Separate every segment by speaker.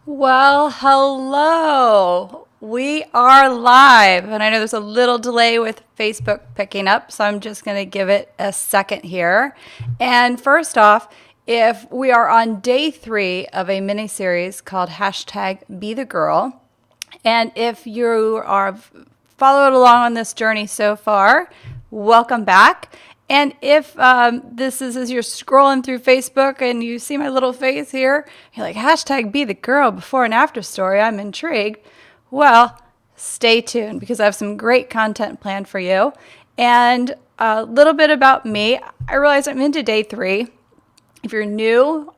Speaker 1: Well, hello. We are live, and I know there's a little delay with Facebook picking up, so I'm just going to give it a second here. And first off, if we are on day 3 of a mini series called hashtag Be the Girl, and if you are followed along on this journey so far, welcome back. And if this is as you're scrolling through Facebook and you see my little face here, you're like, hashtag Be the Girl before and after story, I'm intrigued. Well, stay tuned because I have some great content planned for you. And a little bit about me. I realize I'm into day 3. If you're new,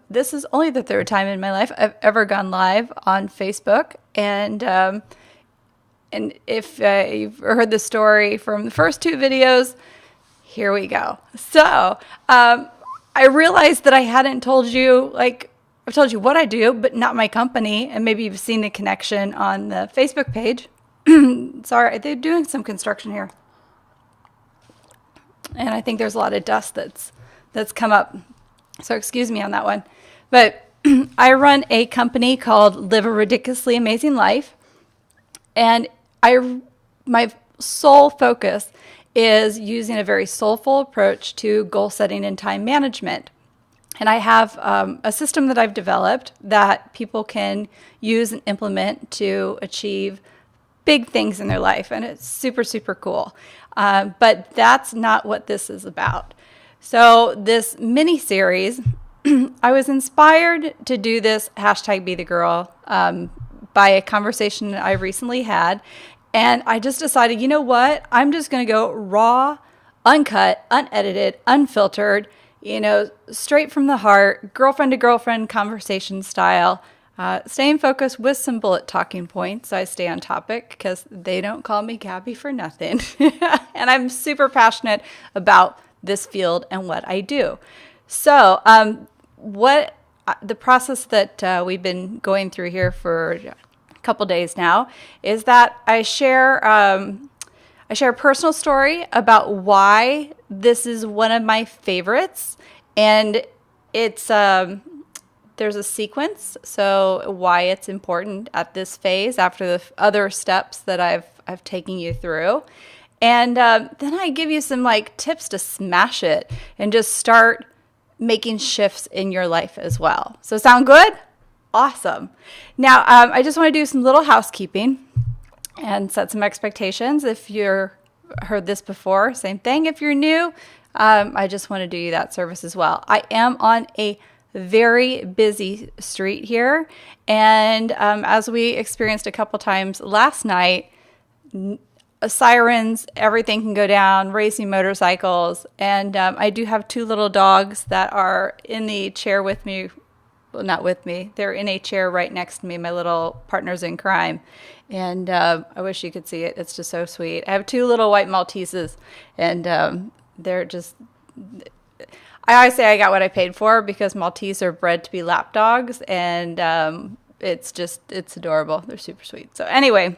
Speaker 1: this is only the 3rd time in my life I've ever gone live on Facebook. And if you've heard the story from the first 2 videos, here we go. So I realized that I hadn't told you, I've told you what I do, but not my company. And maybe you've seen the connection on the Facebook page. Sorry, they're doing some construction here. And I think there's a lot of dust that's come up. So excuse me on that one. But I run a company called Live a Ridiculously Amazing Life. And my sole focus is using a very soulful approach to goal setting and time management. And I have a system that I've developed that people can use and implement to achieve big things in their life. And it's super, super cool. But that's not what this is about. So this mini series, I was inspired to do this hashtag Be the Girl by a conversation that I recently had. And I just decided, you know what? I'm just going to go raw, uncut, unedited, unfiltered, straight from the heart, girlfriend to girlfriend conversation style, staying focused with some bullet talking points. So I stay on topic because they don't call me Gabby for nothing. And I'm super passionate about this field and what I do. So what the process that we've been going through here for couple days now is that I share a personal story about why this is one of my favorites, and it's there's a sequence, so why it's important at this phase after the other steps that I've taken you through, and then I give you some tips to smash it and just start making shifts in your life as well. So sound good? Awesome. Now, I just want to do some little housekeeping and set some expectations. If you've heard this before, same thing. If you're new, I just want to do you that service as well. I am on a very busy street here. And as we experienced a couple times last night, sirens, everything can go down, racing motorcycles. And I do have 2 little dogs that are in the chair with me. Well, not with me. They're in a chair right next to me, my little partners in crime. And I wish you could see it. It's just so sweet. I have 2 little white Malteses, and they're just... I always say I got what I paid for because Maltese are bred to be lap dogs, and it's adorable. They're super sweet. So anyway,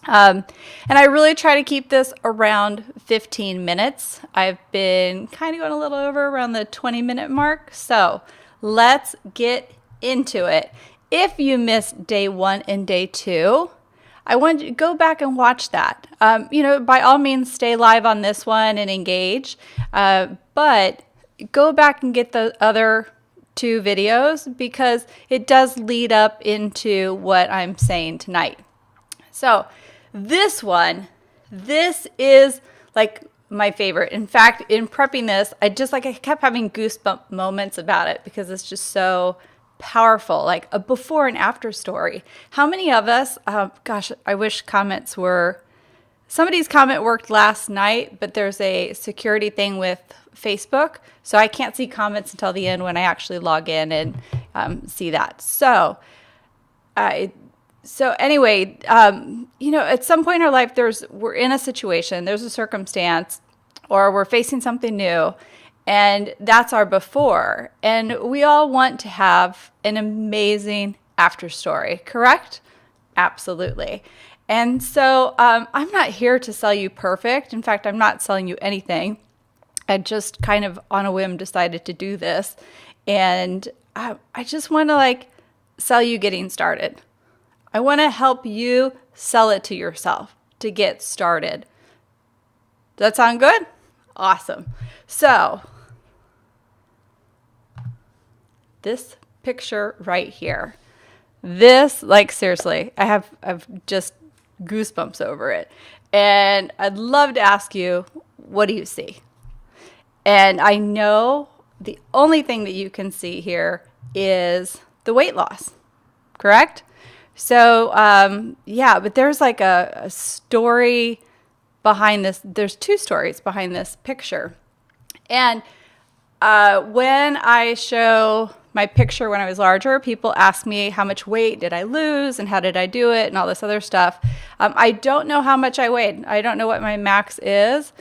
Speaker 1: and I really try to keep this around 15 minutes. I've been kind of going a little over around the 20-minute mark. So let's get into it. If you missed day 1 and day 2, I want you to go back and watch that. By all means, stay live on this one and engage. But go back and get the other 2 videos because it does lead up into what I'm saying tonight. So this is my favorite. In fact, in prepping this, I kept having goosebump moments about it because it's just so powerful, like a before and after story. How many of us, I wish somebody's comment worked last night, but there's a security thing with Facebook, so I can't see comments until the end when I actually log in and see that. So anyway, at some point in our life, we're in a situation, there's a circumstance, or we're facing something new, and that's our before. And we all want to have an amazing after story, correct? Absolutely. And so I'm not here to sell you perfect. In fact, I'm not selling you anything. I just kind of on a whim decided to do this. And I just want to sell you getting started. I want to help you sell it to yourself to get started. Does that sound good? Awesome. So this picture right here, this, like, seriously, I've just goosebumps over it. And I'd love to ask you, what do you see? And I know the only thing that you can see here is the weight loss, correct? So, yeah, but there's like a story behind this. There's two stories behind this picture. And when I show my picture when I was larger, people ask me how much weight did I lose and how did I do it and all this other stuff. I don't know how much I weighed. I don't know what my max is.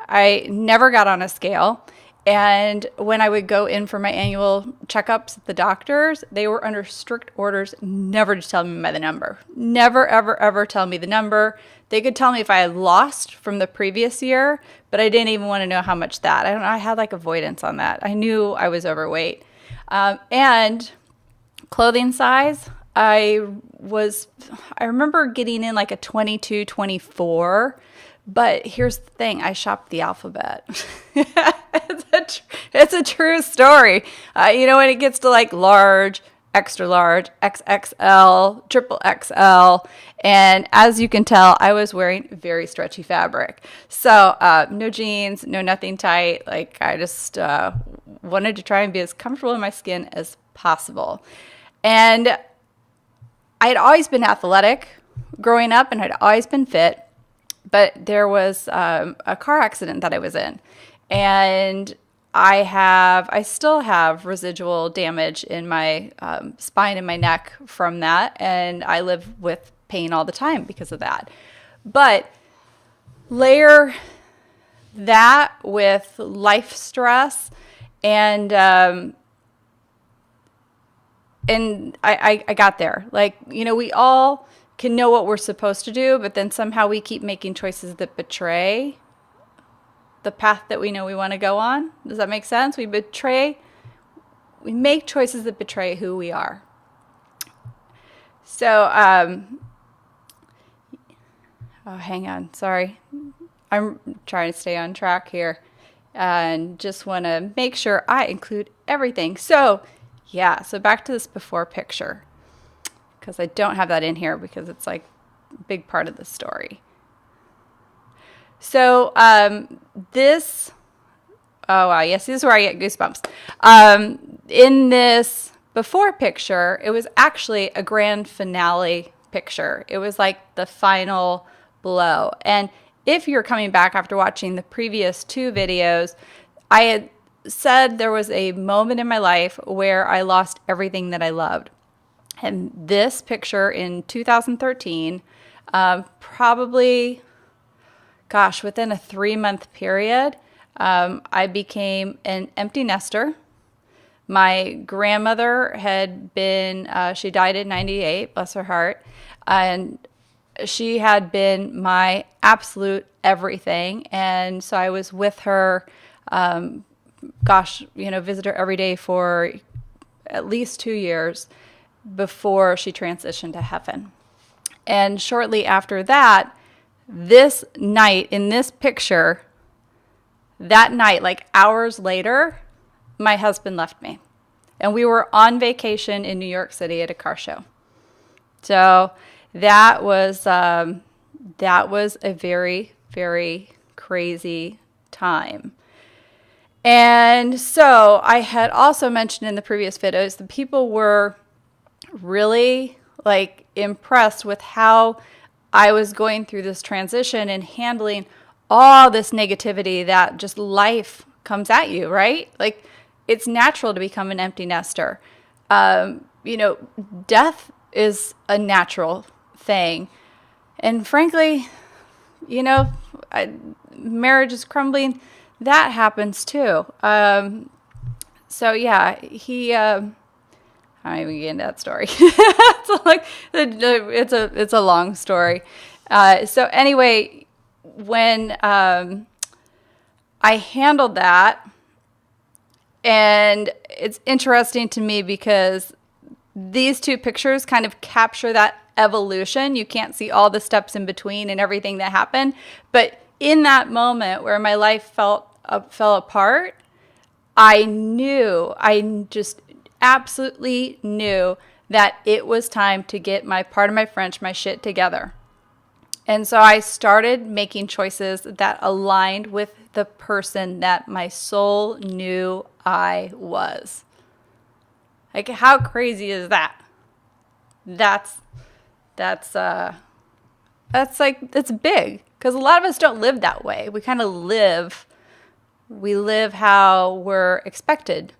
Speaker 1: I never got on a scale. And when I would go in for my annual checkups at the doctors, they were under strict orders never to tell me by the number. Never, ever, ever tell me the number. They could tell me if I had lost from the previous year, but I didn't even want to know how much that. I don't know. I had like avoidance on that. I knew I was overweight. And clothing size, I remember getting in like a 22, 24. But here's the thing, I shopped the alphabet. It's a true story. When it gets to like large, extra large, XXL, triple XL, and as you can tell, I was wearing very stretchy fabric. So no jeans, no nothing tight. Like I just wanted to try and be as comfortable in my skin as possible. And I had always been athletic growing up, and I'd always been fit. But there was a car accident that I was in, and I still have residual damage in my spine and my neck from that, and I live with pain all the time because of that. But layer that with life stress, and I got there. Like, we all can know what we're supposed to do, but then somehow we keep making choices that betray the path that we know we want to go on. Does that make sense? We make choices that betray who we are. So, hang on. Sorry. I'm trying to stay on track here and just want to make sure I include everything. So, yeah. So back to this before picture, because I don't have that in here because it's like a big part of the story. So this is where I get goosebumps. In this before picture, it was actually a grand finale picture. It was like the final blow. And if you're coming back after watching the previous two videos, I had said there was a moment in my life where I lost everything that I loved. And this picture in 2013, probably, within a 3-month period, I became an empty nester. My grandmother had been, she died at 98, bless her heart, and she had been my absolute everything. And so I was with her, visit her every day for at least 2 years before she transitioned to heaven. And shortly after that, this night in this picture, that night, like hours later, my husband left me. And we were on vacation in New York City at a car show. So that was a very, very crazy time. And so I had also mentioned in the previous videos that people were really like impressed with how I was going through this transition and handling all this negativity that just life comes at you, right? Like it's natural to become an empty nester. Death is a natural thing. And frankly, marriage is crumbling. That happens too. So yeah, I'm not even getting into that story. It's a long story. So anyway, when I handled that, and it's interesting to me because these two pictures kind of capture that evolution. You can't see all the steps in between and everything that happened. But in that moment where my life fell apart, I just absolutely knew that it was time to get pardon my French, my shit together. And so I started making choices that aligned with the person that my soul knew I was. Like, how crazy is that? That's big, because a lot of us don't live that way. We kind of live how we're expected.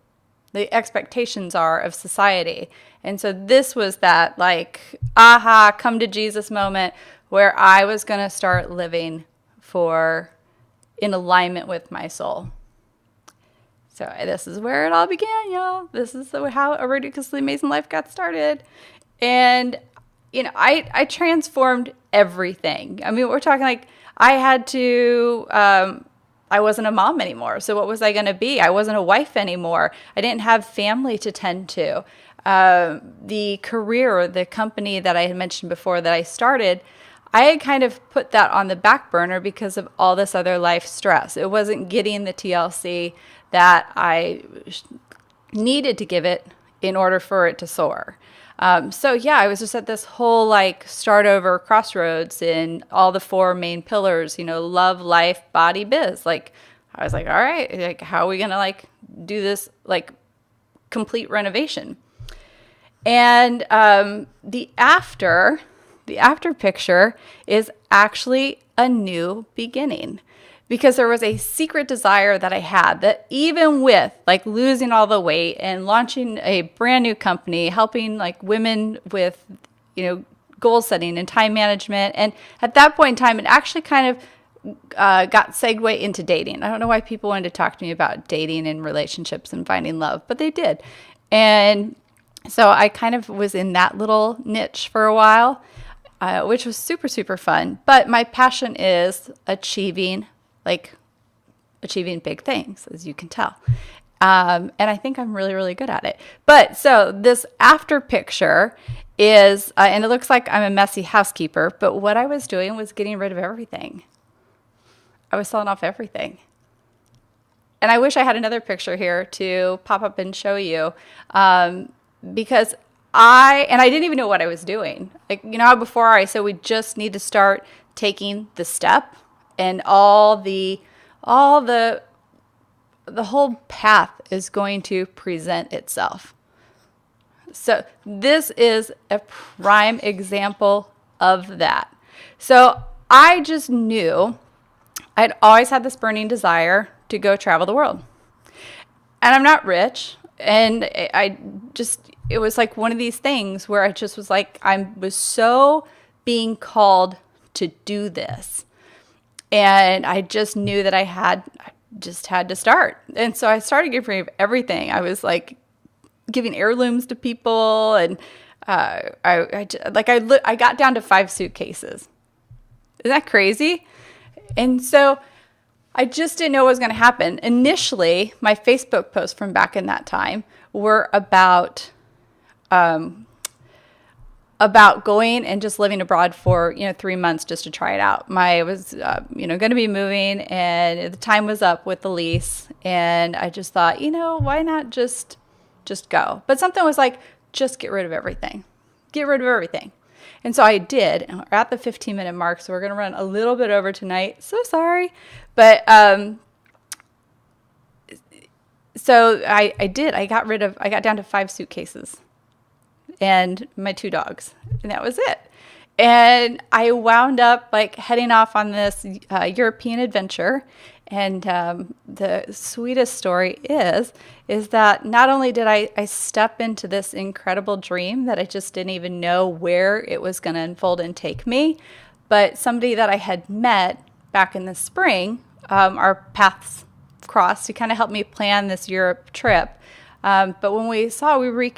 Speaker 1: The expectations are of society. And so this was that like, aha, come to Jesus moment where I was going to start living in alignment with my soul. So this is where it all began, y'all. This is how A Ridiculously Amazing Life got started. And, I transformed everything. I mean, we're talking like I had to, I wasn't a mom anymore. So what was I going to be? I wasn't a wife anymore. I didn't have family to tend to. The career, the company that I had mentioned before that I started, I had kind of put that on the back burner because of all this other life stress. It wasn't getting the TLC that I needed to give it in order for it to soar. So yeah, I was just at this whole like start over crossroads in all the 4 main pillars, love, life, body, biz. Like I was like, all right, like how are we going to like do this like complete renovation? And the after picture is actually a new beginning, because there was a secret desire that I had that even with like losing all the weight and launching a brand new company, helping like women with, goal setting and time management. And at that point in time, it actually kind of got segued into dating. I don't know why people wanted to talk to me about dating and relationships and finding love, but they did. And so I kind of was in that little niche for a while, which was super, super fun. But my passion is achieving big things, as you can tell. And I think I'm really, really good at it. But so this after picture is, and it looks like I'm a messy housekeeper, but what I was doing was getting rid of everything. I was selling off everything. And I wish I had another picture here to pop up and show you, because I didn't even know what I was doing. Like, how before I said we just need to start taking the step, and all the whole path is going to present itself. So this is a prime example of that. So I just knew I'd always had this burning desire to go travel the world. And I'm not rich. And it was like one of these things where I just was like, I was so being called to do this. And I just knew that I just had to start. And so I started getting rid of everything. I was like giving heirlooms to people. And I got down to 5 suitcases. Isn't that crazy? And so I just didn't know what was going to happen. Initially, my Facebook posts from back in that time were about going and just living abroad for 3 months just to try it out. I was going to be moving, and the time was up with the lease, and I just thought, why not just go? But something was like, just get rid of everything. Get rid of everything. And so I did. And we're at the 15-minute mark, so we're going to run a little bit over tonight. So sorry. But so I did. I got down to 5 suitcases and my 2 dogs, and that was it. And I wound up like heading off on this European adventure. And the sweetest story is that not only did I step into this incredible dream that I just didn't even know where it was going to unfold and take me, but somebody that I had met back in the spring, our paths crossed to kind of help me plan this Europe trip. But when we saw, we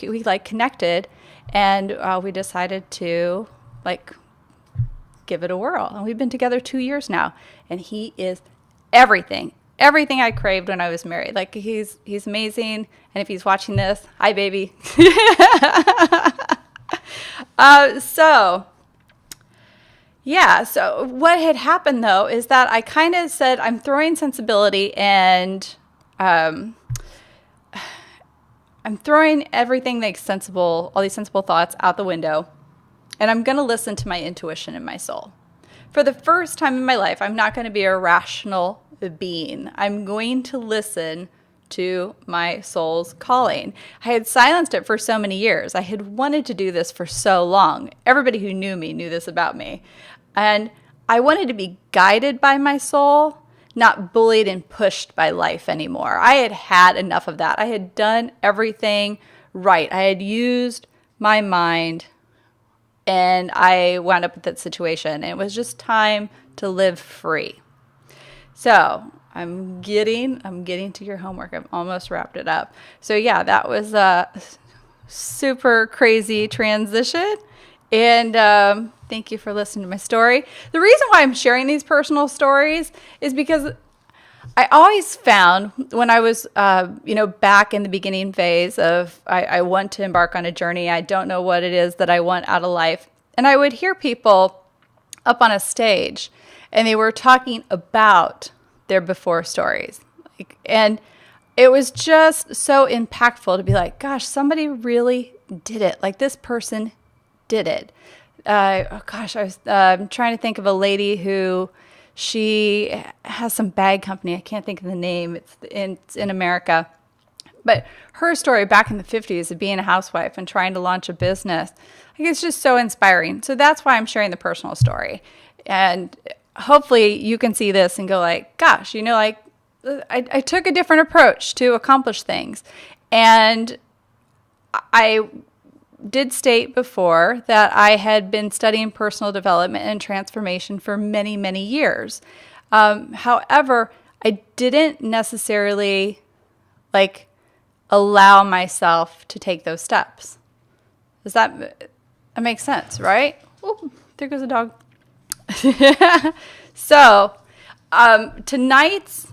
Speaker 1: connected, and we decided to give it a whirl. And we've been together 2 years now, and he is everything I craved when I was married. Like he's amazing. And if he's watching this, hi baby. So what had happened though is that I kind of said I'm throwing sensibility and I'm throwing everything that's sensible, all these sensible thoughts out the window, and I'm going to listen to my intuition and my soul. For the first time in my life, I'm not going to be a rational being. I'm going to listen to my soul's calling. I had silenced it for so many years. I had wanted to do this for so long. Everybody who knew me knew this about me. And I wanted to be guided by my soul, not bullied and pushed by life anymore. I had had enough of that. I had done everything right. I had used my mind, and I wound up with that situation. And it was just time to live free. So I'm getting to your homework. I've almost wrapped it up. So yeah, that was a super crazy transition. And thank you for listening to my story. The reason why I'm sharing these personal stories is because I always found when I was, back in the beginning phase of I want to embark on a journey. I don't know what it is that I want out of life. And I would hear people up on a stage and they were talking about their before stories. And it was just so impactful to be like, gosh, somebody really did it. Like this person did it. I was trying to think of a lady who she has some bag company. I can't think of the name. It's in America. But her story back in the 50s of being a housewife and trying to launch a business, I think it's just so inspiring. So that's why I'm sharing the personal story. And hopefully you can see this and go like, gosh, I took a different approach to accomplish things. And I did state before that I had been studying personal development and transformation for many, many years. However, I didn't necessarily allow myself to take those steps. Does that make sense, right? Oh, there goes a dog. So tonight's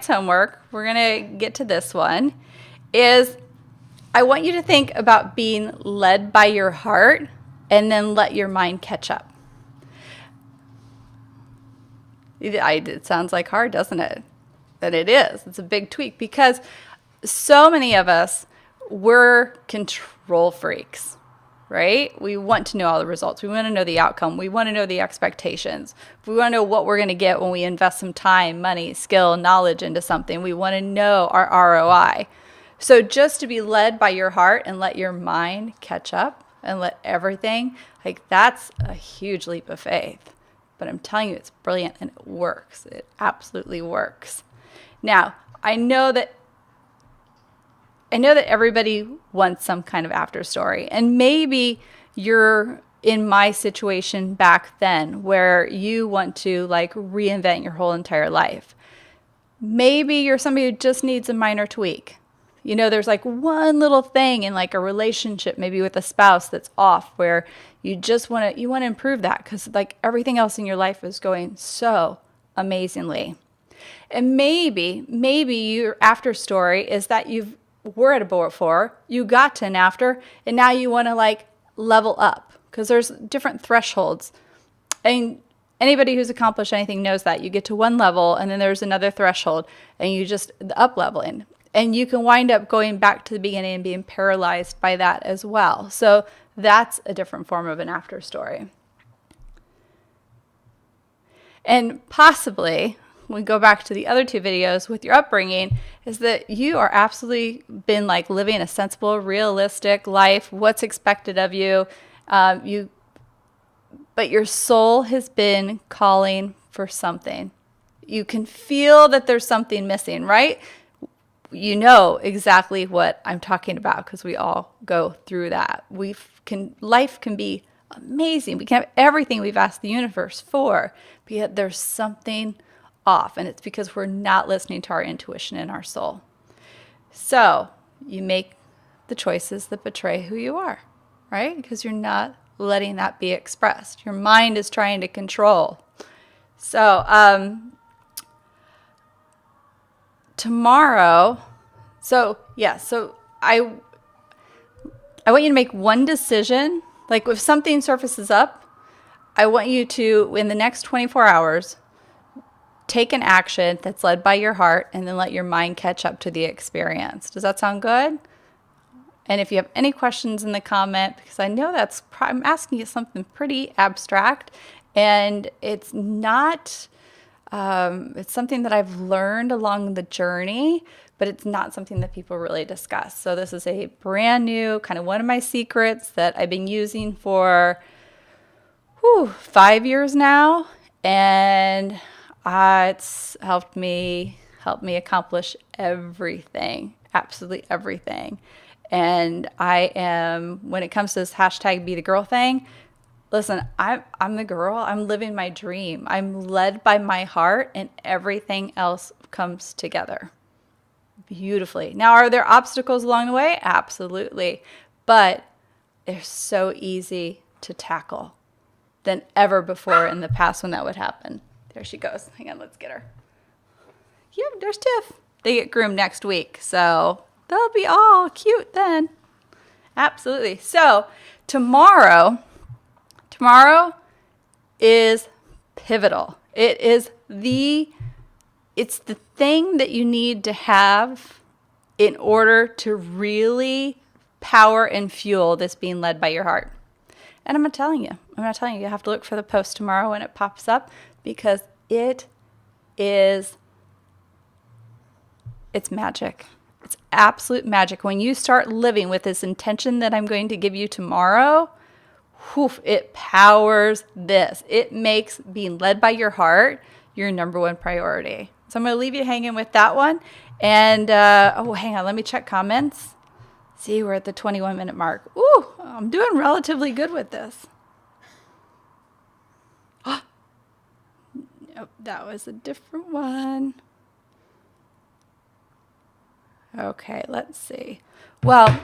Speaker 1: homework, we're going to get to this one, is I want you to think about being led by your heart and then let your mind catch up. It sounds like hard, doesn't it? And it is. It's a big tweak because so many of us, we're control freaks, right? We want to know all the results. We want to know the outcome. We want to know the expectations. We want to know what we're going to get when we invest some time, money, skill, knowledge into something. We want to know our ROI. So just to be led by your heart and let your mind catch up and let everything, that's a huge leap of faith. But I'm telling you, it's brilliant and it works. It absolutely works. Now, I know that everybody wants some kind of after story. And maybe you're in my situation back then where you want to reinvent your whole entire life. Maybe you're somebody who just needs a minor tweak. There's one little thing in a relationship, maybe with a spouse that's off where you just want to improve that because everything else in your life is going so amazingly. And maybe your after story is that you were at a before, you got to an after, and now you want to level up because there's different thresholds. And anybody who's accomplished anything knows that you get to one level and then there's another threshold and you just up leveling. And you can wind up going back to the beginning and being paralyzed by that as well. So that's a different form of an after story. And possibly, when we go back to the other two videos with your upbringing, is that you are absolutely been living a sensible, realistic life, what's expected of you. But your soul has been calling for something. You can feel that there's something missing, right? You know exactly what I'm talking about because we all go through that. Life can be amazing. We can have everything we've asked the universe for, but yet there's something off, and it's because we're not listening to our intuition and our soul. So you make the choices that betray who you are, right? Because you're not letting that be expressed. Your mind is trying to control. So tomorrow, I want you to make one decision Like if something surfaces up, I want you to, in the next 24 hours, take an action that's led by your heart and then let your mind catch up to the experience. Does that sound good? And if you have any questions in the comment, because I know I'm asking you something pretty abstract, and it's not, it's something that I've learned along the journey, but it's not something that people really discuss. So this is a brand new, kind of one of my secrets that I've been using for 5 years now, and it's helped me accomplish everything, absolutely everything. And I am, when it comes to this hashtag be the girl thing, listen, I'm the girl. I'm living my dream. I'm led by my heart, and everything else comes together beautifully. Now, are there obstacles along the way? Absolutely. But they're so easy to tackle than ever before in the past when that would happen. There she goes. Hang on, let's get her. Yep, there's Tiff. They get groomed next week, so they'll be all cute then. Absolutely. So tomorrow is pivotal. It's the thing that you need to have in order to really power and fuel this being led by your heart. And I'm not telling you, you have to look for the post tomorrow when it pops up, because it's magic. It's absolute magic. When you start living with this intention that I'm going to give you tomorrow, it powers this. It makes being led by your heart your number one priority. So I'm going to leave you hanging with that one. And, hang on. Let me check comments. See, we're at the 21-minute mark. Ooh, I'm doing relatively good with this. Nope, that was a different one. Okay, let's see. Well,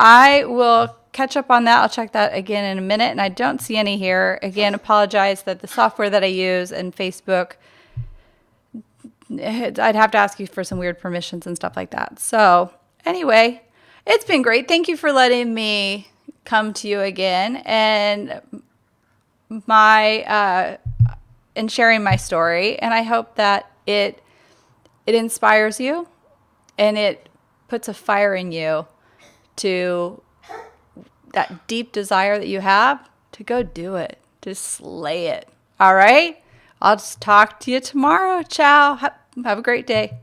Speaker 1: I will catch up on that. I'll check that again in a minute. And I don't see any here. Again, apologize that the software that I use and Facebook, I'd have to ask you for some weird permissions and stuff like that. So anyway, it's been great. Thank you for letting me come to you again and and sharing my story. And I hope that it inspires you and it puts a fire in you to that deep desire that you have to go do it, to slay it. All right? I'll just talk to you tomorrow. Ciao. Have a great day.